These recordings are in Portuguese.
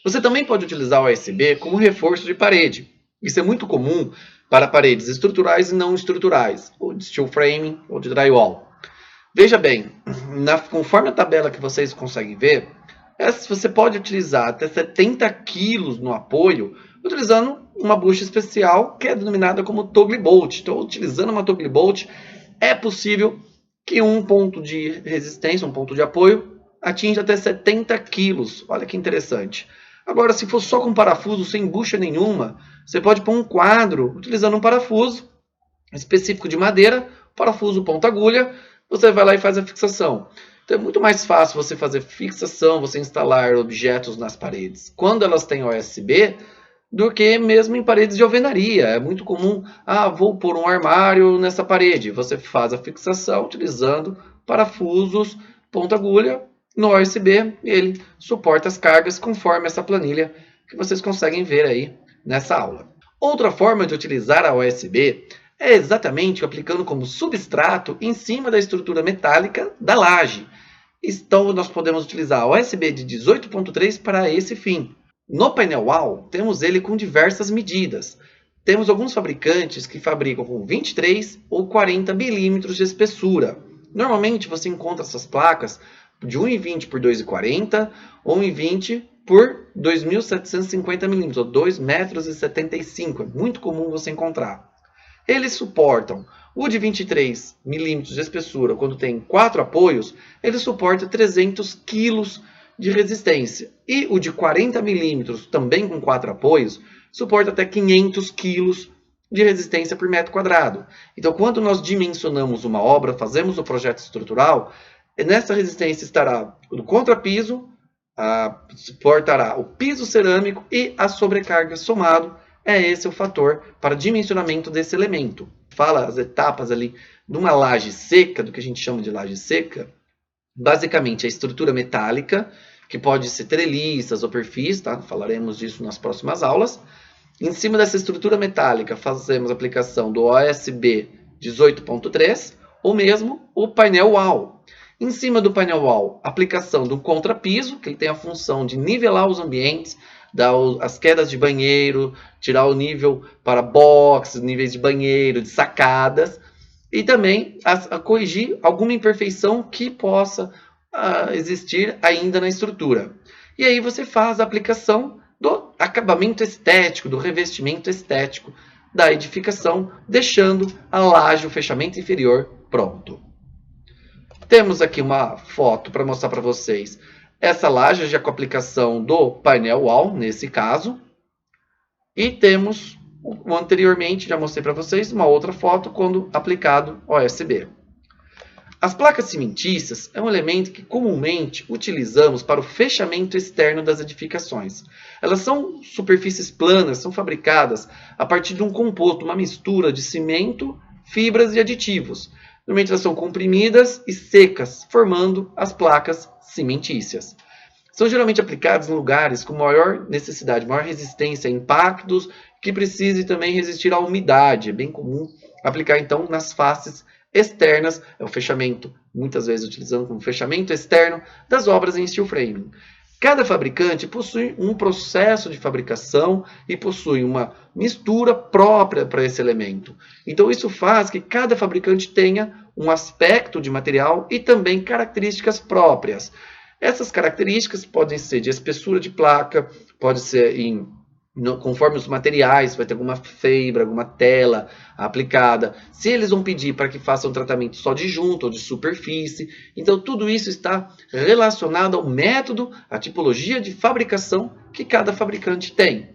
Você também pode utilizar o OSB como reforço de parede. Isso é muito comum para paredes estruturais e não estruturais, ou de steel framing ou de drywall. Veja bem, conforme a tabela que vocês conseguem ver, você pode utilizar até 70 kg no apoio, utilizando uma bucha especial que é denominada como toggle bolt. Então, utilizando uma toggle bolt, é possível que um ponto de resistência, um ponto de apoio, atinja até 70 kg. Olha que interessante. Agora, se for só com parafuso, sem bucha nenhuma, você pode pôr um quadro utilizando um parafuso específico de madeira, parafuso ponta-agulha, você vai lá e faz a fixação. Então é muito mais fácil você fazer fixação, você instalar objetos nas paredes, quando elas têm OSB, do que mesmo em paredes de alvenaria. É muito comum, vou pôr um armário nessa parede. Você faz a fixação utilizando parafusos ponta-agulha no OSB, ele suporta as cargas conforme essa planilha que vocês conseguem ver aí nessa aula. Outra forma de utilizar a OSB é exatamente aplicando como substrato em cima da estrutura metálica da laje. Então, nós podemos utilizar a OSB de 18.3 para esse fim. No painel wall, temos ele com diversas medidas. Temos alguns fabricantes que fabricam com 23 ou 40 milímetros de espessura. Normalmente, você encontra essas placas de 1,20 por 2,40 ou 1,20 por 2.750 milímetros, ou 2,75 m. É muito comum você encontrar. Eles suportam o de 23 milímetros de espessura, quando tem 4 apoios, ele suporta 300 kg de resistência. E o de 40 milímetros, também com 4 apoios, suporta até 500 kg de resistência por metro quadrado. Então, quando nós dimensionamos uma obra, fazemos o projeto estrutural, nessa resistência estará o contrapiso, suportará o piso cerâmico e a sobrecarga somado. Esse o fator para dimensionamento desse elemento. Fala as etapas ali de uma laje seca, do que a gente chama de laje seca. Basicamente, a estrutura metálica, que pode ser treliças ou perfis, tá? Falaremos disso nas próximas aulas. Em cima dessa estrutura metálica, fazemos a aplicação do OSB 18.3 ou mesmo o painel wall. Em cima do painel wall, aplicação do contrapiso, que ele tem a função de nivelar os ambientes, dar as quedas de banheiro, tirar o nível para boxes, níveis de banheiro, de sacadas, e também a corrigir alguma imperfeição que possa existir ainda na estrutura. E aí você faz a aplicação do acabamento estético, do revestimento estético da edificação, deixando a laje, o fechamento inferior, pronto. Temos aqui uma foto para mostrar para vocês essa laje já com a aplicação do painel wall, nesse caso. E temos, anteriormente, já mostrei para vocês, uma outra foto quando aplicado OSB. As placas cimentícias é um elemento que comumente utilizamos para o fechamento externo das edificações. Elas são superfícies planas, são fabricadas a partir de um composto, uma mistura de cimento, fibras e aditivos. Normalmente elas são comprimidas e secas, formando as placas cimentícias. São geralmente aplicadas em lugares com maior necessidade, maior resistência a impactos, que precise também resistir à umidade. É bem comum aplicar então nas faces externas, é o fechamento, muitas vezes utilizando como fechamento externo das obras em steel framing. Cada fabricante possui um processo de fabricação e possui uma mistura própria para esse elemento. Então isso faz que cada fabricante tenha um aspecto de material e também características próprias. Essas características podem ser de espessura de placa, pode ser conforme os materiais, vai ter alguma fibra, alguma tela aplicada. Se eles vão pedir para que faça um tratamento só de junta ou de superfície, então tudo isso está relacionado ao método, à tipologia de fabricação que cada fabricante tem.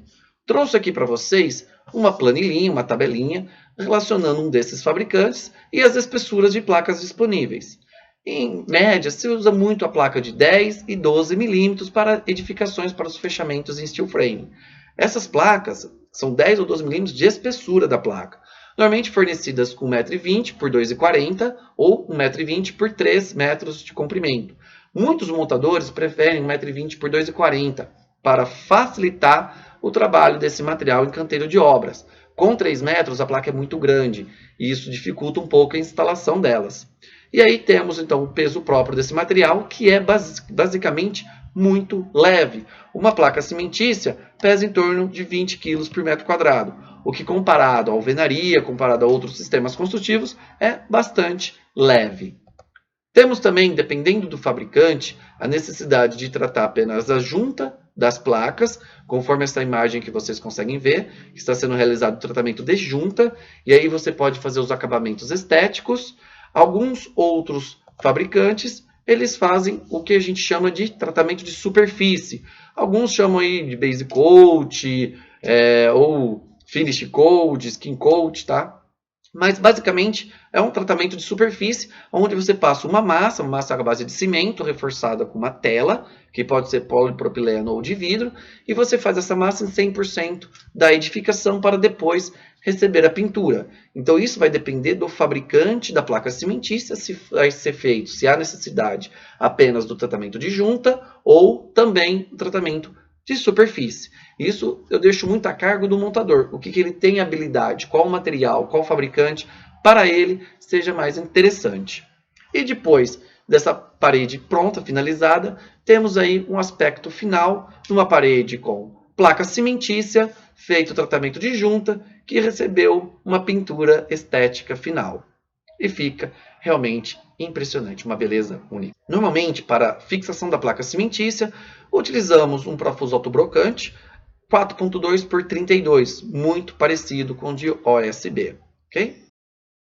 Trouxe aqui para vocês uma planilhinha, uma tabelinha, relacionando um desses fabricantes e as espessuras de placas disponíveis. Em média, se usa muito a placa de 10 e 12 milímetros para edificações para os fechamentos em steel frame. Essas placas são 10 ou 12 milímetros de espessura da placa, normalmente fornecidas com 1,20 m por 2,40 m ou 1,20 m por 3 metros de comprimento. Muitos montadores preferem 1,20 m por 2,40 m para facilitar o trabalho desse material em canteiro de obras. Com 3 metros a placa é muito grande e isso dificulta um pouco a instalação delas. E aí temos então o peso próprio desse material, que é basicamente muito leve. Uma placa cimentícia pesa em torno de 20 kg por metro quadrado, o que comparado à alvenaria, comparado a outros sistemas construtivos, é bastante leve. Temos também, dependendo do fabricante, a necessidade de tratar apenas a junta das placas, conforme essa imagem que vocês conseguem ver, está sendo realizado o tratamento de junta, e aí você pode fazer os acabamentos estéticos. Alguns outros fabricantes, eles fazem o que a gente chama de tratamento de superfície. Alguns chamam aí de base coat, ou finish coat, skin coat, tá? Mas, basicamente, é um tratamento de superfície, onde você passa uma massa à base de cimento, reforçada com uma tela, que pode ser polipropileno ou de vidro, e você faz essa massa em 100% da edificação para depois receber a pintura. Então, isso vai depender do fabricante da placa cimentícia, se vai ser feito, se há necessidade apenas do tratamento de junta, ou também o tratamento de superfície. Isso eu deixo muito a cargo do montador. O que ele tem habilidade, qual o material, qual o fabricante, para ele seja mais interessante. E depois dessa parede pronta, finalizada, temos aí um aspecto final de uma parede com placa cimentícia, feito o tratamento de junta, que recebeu uma pintura estética final. E fica realmente impressionante, uma beleza única. Normalmente, para a fixação da placa cimentícia, utilizamos um parafuso autobrocante 4.2 por 32, muito parecido com o de OSB. Okay?